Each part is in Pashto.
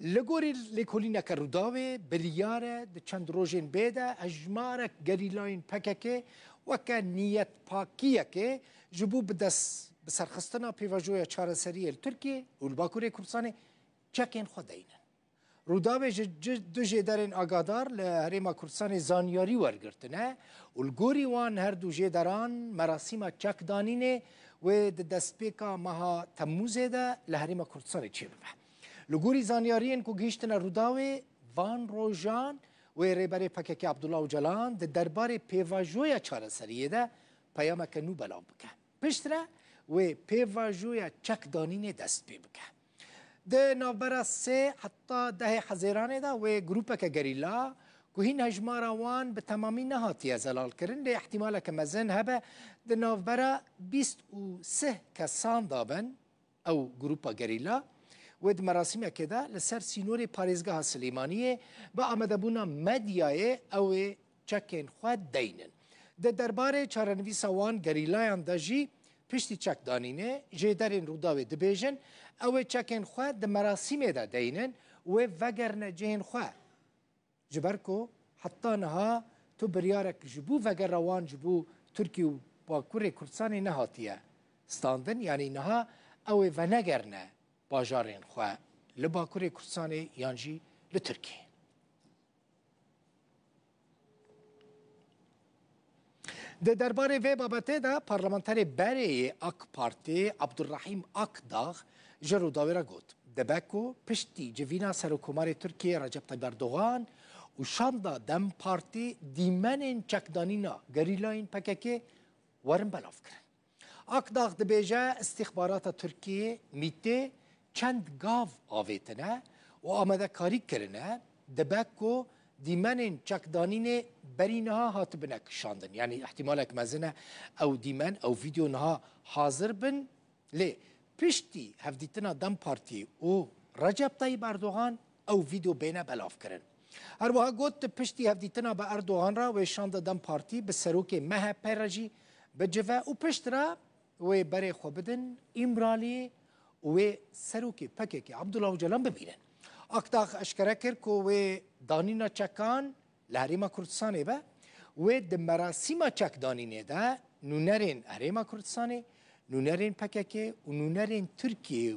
لگوری لیکولینه که روداوی بریاره ده چند روزین بیده اجمارک گریلاین پککه وکه نیت پاکیه که جبو بدست بسرخستنا پیواجوی چاره سریه ترکیه و الباکوری کردستانی چکین خود اینن. روداوی دو جدارین آگادار لحریم کردستان زانیاری ورگرتنه و الگوری وان هر دو جداران مراسم چک دانینه و دست پیکا مها تموزه ده لحریم کردستان چه ببه. لگوری زانیارین که گیشتن روداوی وان روژان و ریبری پکک عبدالله جلان ده درباره پیواجوی چاره سریه ده پیام کنو بلاو بکه. پشتره و پیواجوی چک دانین دست پی بکه. ده نوبرا سه حتی ده حزیرانه ده و گروپه که گریلا که هین هجمارا وان به تمامی نهاتی زلال کرن ده احتمال که مزن هبه ده نوبرا 23 کسان دابن او گروپه گریلا و د مراسم که ده لسر سینور پاریزگاه سلیمانیه با آمده بونا مدیای او چکین خود دینن. ده درباره چارنویس وان گریلایان ده جی پشتی چک دانینه جیدرین روداوی دبیجن او چکین خود ده مراسم ده دینن و وگرن جین خود. جبرکو حتی نها تو بریارک جبو وگر روان جبو ترکی و باکور کردستانی نهاتیه ستاندن یعنی نها او و نگرنه باجارین خواه لباکوری کردستانی یانجی لترکیه. ده درباره وی بابته ده پارلمانتر بره اک پارتی عبدالرحیم اکداغ جرو داویره گوت. ده بکو پشتی جوینا سرکومار ترکیه رجب طیب اردوغان و شاندا دم پارتی دیمن چکدانینا گریلاین پککه ورن بلاف کرن. اکداغ ده بیجه استخبارات ترکیه میته چند گاو آویتنه و آمده کاری کرنه دبکو دیمن چکدانین برینها هات بنک شاندن یعنی احتمالک مزنه او دیمن او ویدیو نها حاضر بن لی پشتی هفدیتنا دم پارتی و رجب طیب اردوغان او ویدیو بینه بلاف کرن هر وها گوت پشتی هفدیتنا با اردوغان را و شاند دم پارتی به سروک مه پیرجی بجوه و پشت را و بره خوبدن امرالی و سروکی پککی عبدالله جلان ببینن. اکتاخ اشکره کرد که و دانینا چکان لحریم کردستانی با و ده مراسم چک دانینه ده نونرین حریم کردستانی نونرین پککی و نونرین ترکیه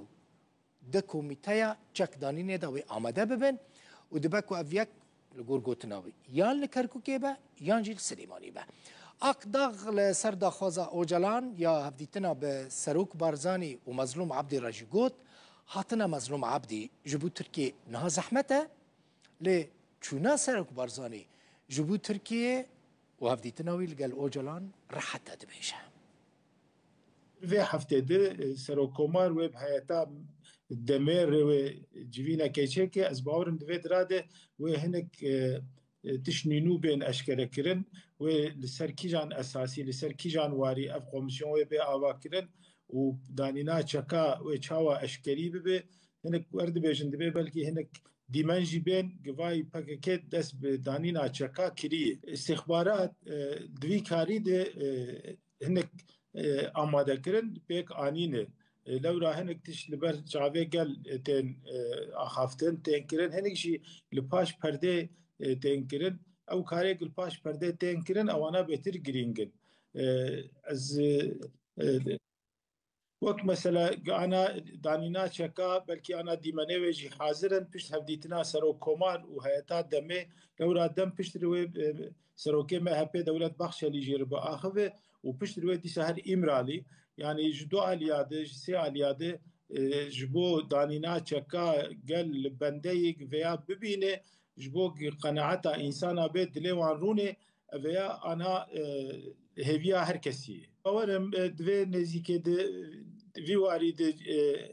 ده کمیته چک دانینه ده و آمده ببین و ده بکو اویک لگور گوتناوی یان لکرکوکی با یان جیل سلیمانی با اقداغ لسر داخوازا اوجلان یا هفدیتنا به سروک بارزانی و مظلوم عبدی راجی گوت هاتنا مظلوم عبدی جبو ترکیه نها زحمته لی چونا سروک بارزانی جبو ترکیه و هفدیتناوی لگل اوجلان راحته دبیشه في هفته ده سروکومار و بحیاتا دمیر و جوینا کیچه از باورم دوید راده و هنک تشنینو بین اشکره کرن و لسر کیجان اساسی لسر کیجان واری اف کمیسیون و به آوا کرن و دانینا چکا و چاوا اشکری به هنک ورد بیجن دبی بلکه هنک دیمنجی بین گوای پاکت دست به دانینا چکا کری استخبارات دوی کاری ده هنک آماده کرن پیک آنینه لو راه هنک تش لبر جاوه گل تن آخافتن تن کرن هنک شی لپاش پرده تنكرن او كاريك الباش برده تنكرن او انا بيتر جرينجن از وقت مثلا انا دانينا شكا بلكي انا ديماني ويجي حاضرا بيش هفديتنا سرو كومار وهيئات دمي لو رادم بيش روي سروكي ما هبي دولة بخش اللي جيرب اخذ وبيش روي دي سهر امرالي يعني جدو الياده سي الياده جبو دانينا شكا قال بنديك فيا ببينه جبوك قناعتا انسانا بيت ليوان روني ويا انا هيفيا هركسي اولم دوي نزيكي في واري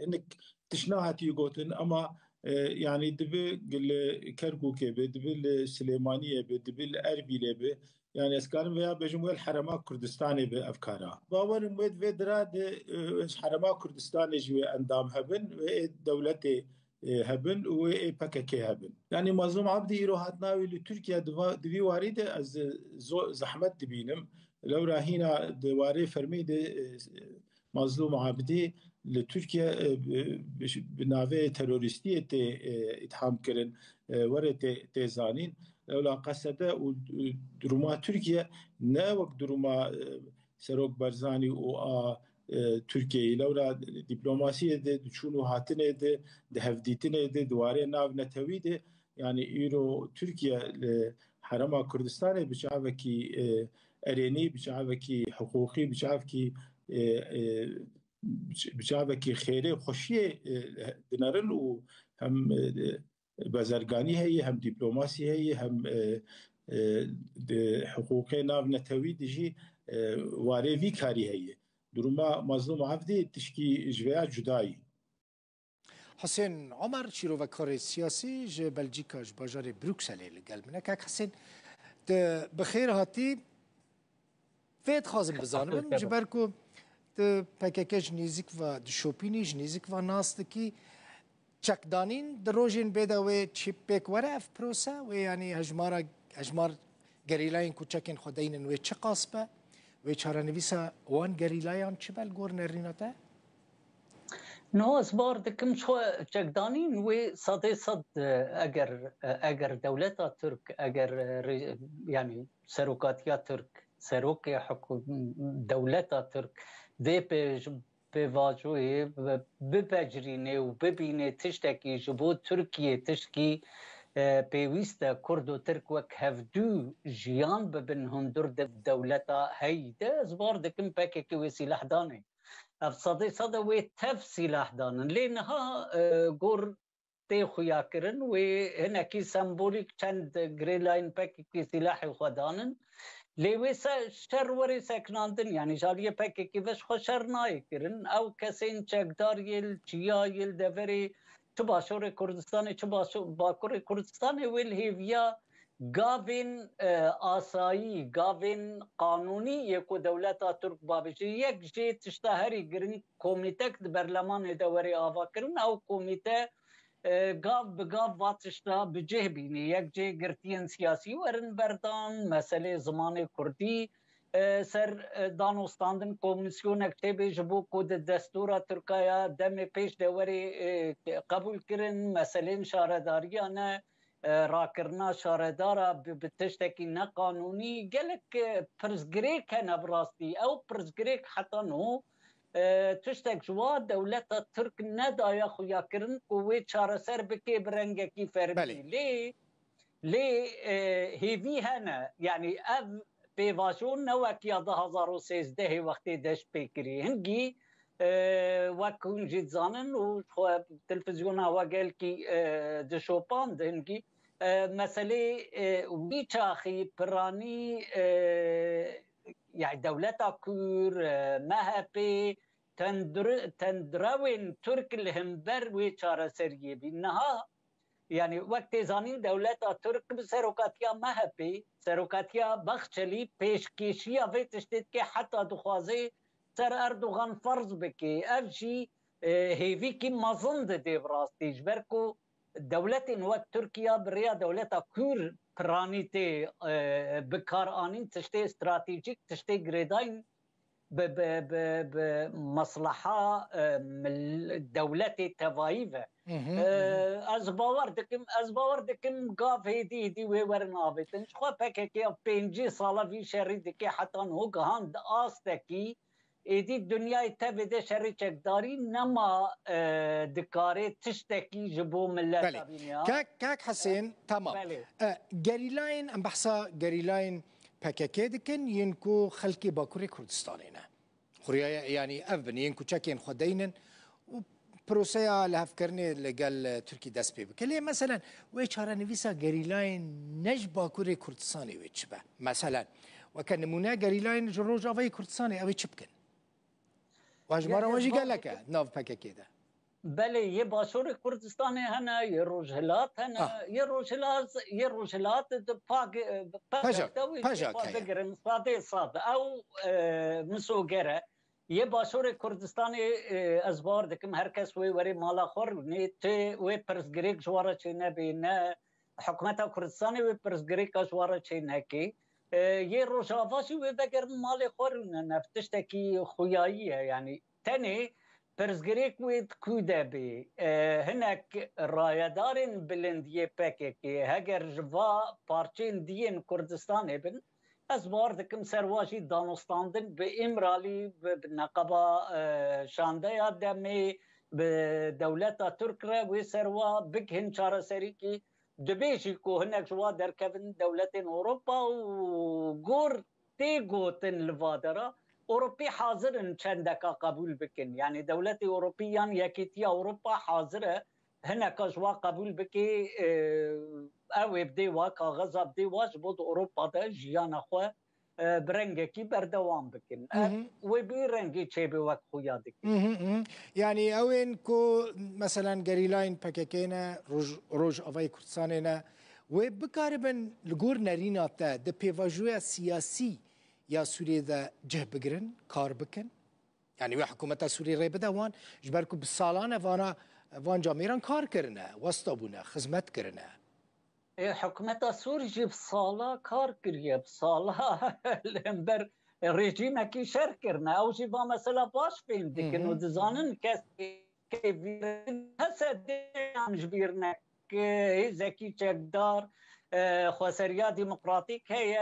انك تشناهاتي يقولن اما يعني دبي كركوكي دبي السليمانيه دبي الاربيله به يعني اسكان ويا بجمهور حرماء كردستاني بافكارها باور مد في دراد حرماء كردستاني جو اندام هبن دولتي هبن و پککی هبن يعني مظلوم عبدي رو هاتناوي لتركيا دوي وارد از زحمت دبينم لو راهينا دواري فرمي مظلوم عبدي لترکیه بناوه تروریستی اتهام کرن وره تزانین اولا قصده و دروما ترکیه نه وقت دروما سروک برزانی و ترکیه لولا دیپلماسی ده چونو هاتنه ده هفدیتنه ده دواره ناو نتوی ده yani ایرو ترکیه حرم کردستان بچه کی ارینی بچه کی حقوقی بچه کی خیره خوشی دنرن و هم بازرگانی هی هم دیپلماسی هی هم حقوق ناو نتوی دجی واره وی کاری هی دروما مظلوم عفدی تشکی جویا جدایی حسین عمر شیروکار سیاسی ج بلژیکا ج باجار بروکسل لگل منه که حسین بخیر هاتی فید خازم بزانم جبر کو پکیکش نیزیک و شوپینی نیزیک و ناست کی چکدانین دروژین بدوی چیپک وره اف پروسه و یعنی هجمار گریلاین کوچکین خداین و چه قاسبه و چارنویسا وان گریلایان چه بل گورنریناته نو اسبار دکم شو چکدانین و صد اگر دولتا ترک اگر يعني سروكاتيا ترك سروك حكومة دولتا ترك دي بواجوه ببجرينه وببينه تشتكي جبو تركيا تشكي بيويستا كردو ترك وك هفدو جيان ببنهم درد دولتا هيدا زبار دكم باكي كويسي لحداني افصدي صدا ويتفسي لحدانا لانها قور تيخو ياكرن وهنا كي سمبوليك چند جريلاين باكي كي سلاحي خدانن لويسا شر وري سكناندن يعني جاليه باكي كي بس خو شر نايكرن او كسين چكدار يل چيا يل دفري تباشور كردستان تباشور باكور كردستان ويل هيفيا گاوین آسایی گاوین قانونی یکو دولتا ترک بابشی یک جی تشتهری گرن کمیته برلمان دوری آوا کرن او کمیته گاو بگاو واتشتا بجه بینی یک جی گرتین سیاسی ورن بردان مسئله زمان کردی سر دانوستاندن کمیسیون اکتبه جبو کود دستور ترکایا دم پیش دوری قبول کرن مسئله شارداریانه راکرنا شاردارا بتشتكي نقانوني قالك برزقريك انا براستي او برزقريك حتى نو تشتك جوا دولتا ترك ندا يا خويا كرن كويت شارسر بكي برنجكي فرمي ليه هيفي هنا يعني اف بيفاشون نوك يا 2016 وقت دش بكري هنجي وكون جيت زانن والتلفزيون هوا قال كي دشوبان دهنجي مسألة ويتاخي براني يعني دولتا كور مهبي تندروين ترك الهمبر ويتارا سريه بينها يعني وقت زانين دولتا ترك بسروكاتيا مهبي سروكاتيا بخشلي بيشكيشيا فيتشتت كي حتى دخوازي سر اردوغان فرض بكي افجي هيفي كي مظند دي براستي جبركو دولتين وقت تركيا بريا دولتا كور برانيتي بكار آنين تشتي استراتيجيك تشتي جريداين بمصلحة دولتي تفايفة از باور دکم گاف هیدی ویورن آبیتن خو پککی پنجی سالا وی شری دکی حتی نو گهاند آستکی ایدی دنیای تبده شری چکداری نما دکاره تشتکی جبو ملت بینیا كاك حسين تمام جريلاين ام بحثا جريلاين پککی دکن ينكو خلقي باكوري كردستانينا خوريا يعني افبن ينكو چاكين خدينن بروسيا لهفكرني لقال تركي داس بي بكلي مثلا ويشارة نفيسا جريلاين نج باكوري كردستاني ويتشبه مثلا وكان نمونا جريلاين جروج افاي كردستاني اوي تشبكن واجمارا واجي قال لك نوف باكا كده بله یه باشور کردستان هنا یه روجهلات هنا یه روجهلات بگرن ساده او مسوگره یه باشور کردستان از بار دکم هر کس وری مالا خور نه ته و پرسگریک جواره چه نبی نه حکومت کردستان و پرسگریک جواره چه نکی یه روجاواسی و بگرن مال خور نه نفتشتکی خویاییه یعنی تنی پرزگریک وید کوده بی هنک رایدارین بلندیه پککی هگر جوا پارچین دین کردستان بن از باردکم سرواجی دانستاندن به امرالی به نقبا شانده یاد دمی به دولت ترک را و سروا بگهن چاره سری کی دبیجی کو هنک جوا در کبن دولت اروپا و گور تیگوتن لوادرا اوروبی حاضرن چند دقیقه قبول بکن یعنی دولت اوروپیان یکیتی اروپا حاضره هنک جوا قبول بکی او بدی وا کاغذ بدی واش بود اروپا ده جیان خو برنگه کی بردوام بکن و بی رنگی چه به وقت خویا دکن یعنی اوین کو مثلا گریلاین پککینا روج اوای کردستانینا و بکاربن لگور نرینا تا د پیواجوی سیاسی یا سوریه ده جه بگرن کار بکن یعنی و حکومت سوریه ری بده وان جبرکو بسالانه وان جامیران کار کرنه وستابونه خدمت کرنه حکومت سوری جب سالا کار کریه بسالا لنبر رژیم کی شر کرنه او جبا مثلا باش فیلم دکن و دزانن کسی که حسد جبیرنه که زکی چکدار خواسریا ديمقراطيك هي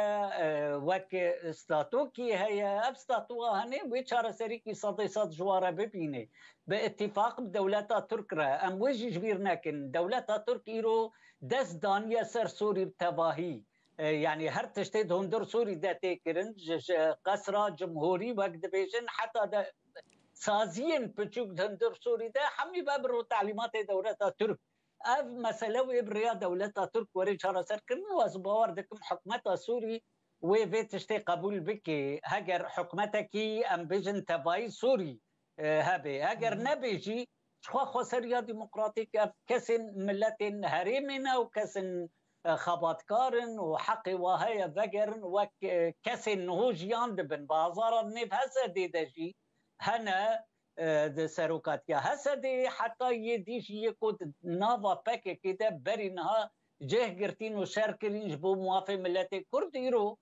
وك استاتوكي هي ابستاتوها هني ويشار سريكي صد جواره ببيني باتفاق بدولة تركرا ام وجي جبيرناكن دولة ترك ايرو دس دانيا سر سوري بتباهي يعني هر تشتيد هندر سوري دا تيكرن قصرة جمهوري وقت بيجن حتى دا سازين بچوك هندر سوري دا حمي بابرو تعليمات دولة ترك اف مساله و بریا دولت ترک وری چاره سر کردن و از باور دکم حکومت سوری و ویتشتی قبول بکی اگر حکومت کی ام بیجن تبایی سوری هبه اگر نبیجی خو سریا دموکراتیک کسن ملت هریمنا و کسن خباتکارن و حق وهای وگرن و کسن نهوجیان دبن بازار نفس دیدجی هنه د سروکاتیا حسدی حتی یه دیش یکو ناوا پکه که ده برینها جه گرتین و شر کرین جبو موافق ملت کرد ایرو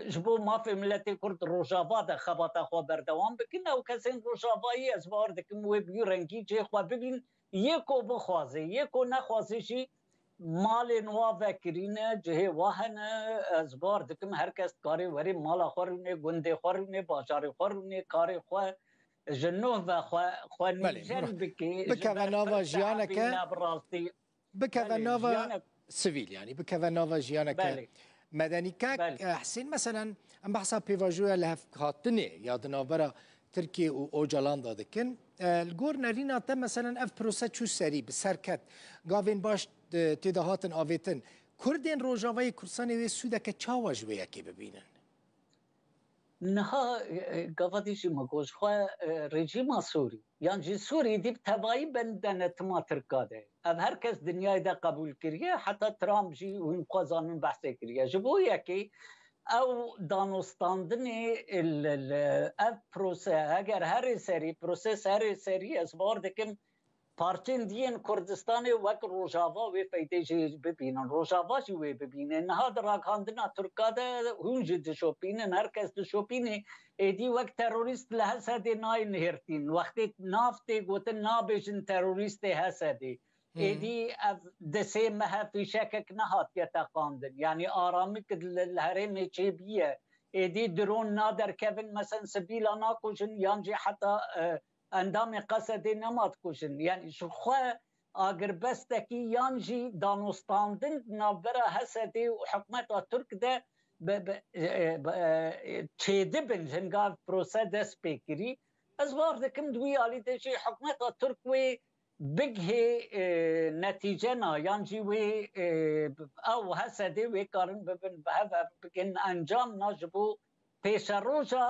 جبو موافق ملت کرد روژاوا ده خباتا خواه بردوام بکن او کسین روژاوایی از بار دکم و بیرنگی جه خواه ببین یکو بخوازه یکو نخوازه شی مال نوا وکرینه جه واهنه از بار دکم هر کس کاری وری مال خورونه گنده خورونه باشار خورونه کاری خواه جنوب خوانیجن بکی بکواناوا جیانکه بکواناوا سویل يعني بكواناوا جيانك مدني كاك حسين مثلا ام بحسب بيفاجويا لهف خاطني يا دنابرا تركي و اوجالاندا دكن الجور نارينا تم مثلا اف بروسيس شو سري بسركت غافين باش تدهاتن اويتن كردين روجاوي كرساني سودا كتشاواج ويا كي ببينن نها قفديش مقوش خو رژیم سوری يعني سوری دي تبعي بندنت ما تركاده اف هر کس دنیای دا قبول کریه حتی ترامپ جی اون قازانون بحث کریه جبویه که او دانستاندن اف پروسه اگر هر سری پروسس هر سری از بار دکم پارچین دین کردستان وقت روجاوا و فایده جی ببینن روجاوا جی و ببینن نها دراکاندنا ترکاده هونج دشوپینن هر کس دشوپینه ایدی وقت تروریست لحسد نای نهرتین وقتی نافتی گوتن نابجن تروریست حسدی ایدی دسه مها فی شکک نهات یتقاندن یعنی آرامی که الهرم چه بیه ایدی درون نادر کبن مثلا سبیلا ناکوشن یانجی حتی اندام قصد نماد کشن یعنی شخواه اگر بستکی یانجی دانستاندن نابرا حسدی و حکمت ترک ده چیده بن جنگاف پروسه دست پیکری از واردکم دوی آلی دیشی حکمت ترک وی بگه نتیجه نا یانجی وی او حسدی وی کارن بگن انجام ناجبو پیش روژا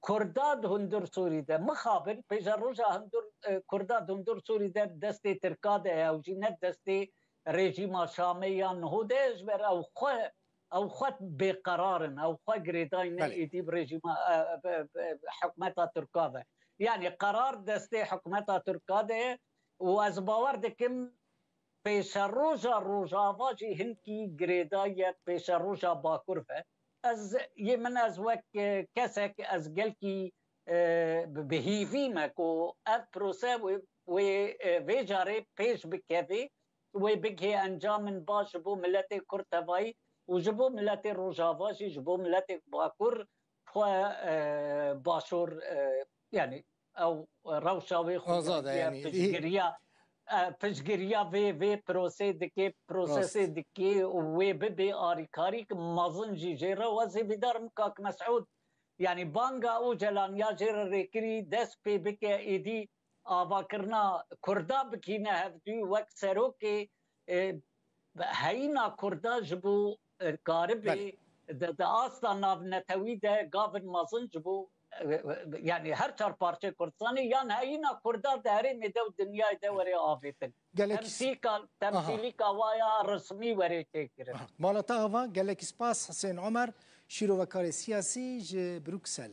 کرداد هندر سوری ده مخابر پیجا روژا هندر کرداد هندر سوری ده دستی ترکاده او جی نه دستی رژیم شامی یا نهوده اجبر او خود بیقرارن او خود گریداین ایدیب رژیم حکمت ترکاده یعنی قرار دستی حکمت ترکاده و از باور دکم پیش روژا واجی هنکی گریدای پیش روژا باکرفه از یه من از وقت کسک از گل کی بهیوی مکو اف پروسه و ویجاره پیش بکوی و بگه انجام باش بو ملت کرتوایی و جبو ملت روجاواجی جبو ملت باکور خو باشور يعني او روشاوي آزاده يعني پشگریا و پروسه دکی پروسه دکی و ببی آریکاری که مازن جی جیره وزی بیدار مکاک مسعود يعني بانگا او جلانیا جیر ریکری دست پی بکه ایدی آوا کرنا کردا بکینه هفدوی وقت سروکی هینا کردا جبو کاربی ده آستا ناو نتوی ده گاون مازن جبو يعني هر چار پارچه کردستانی یا هینا کردا دهری میده و دنیای ده وری آفیتن تمثیلی کاوایا رسمی وری چکرن مالتا هوا گلک سپاس حسین عمر شیرو وکار سیاسی ج بروکسل.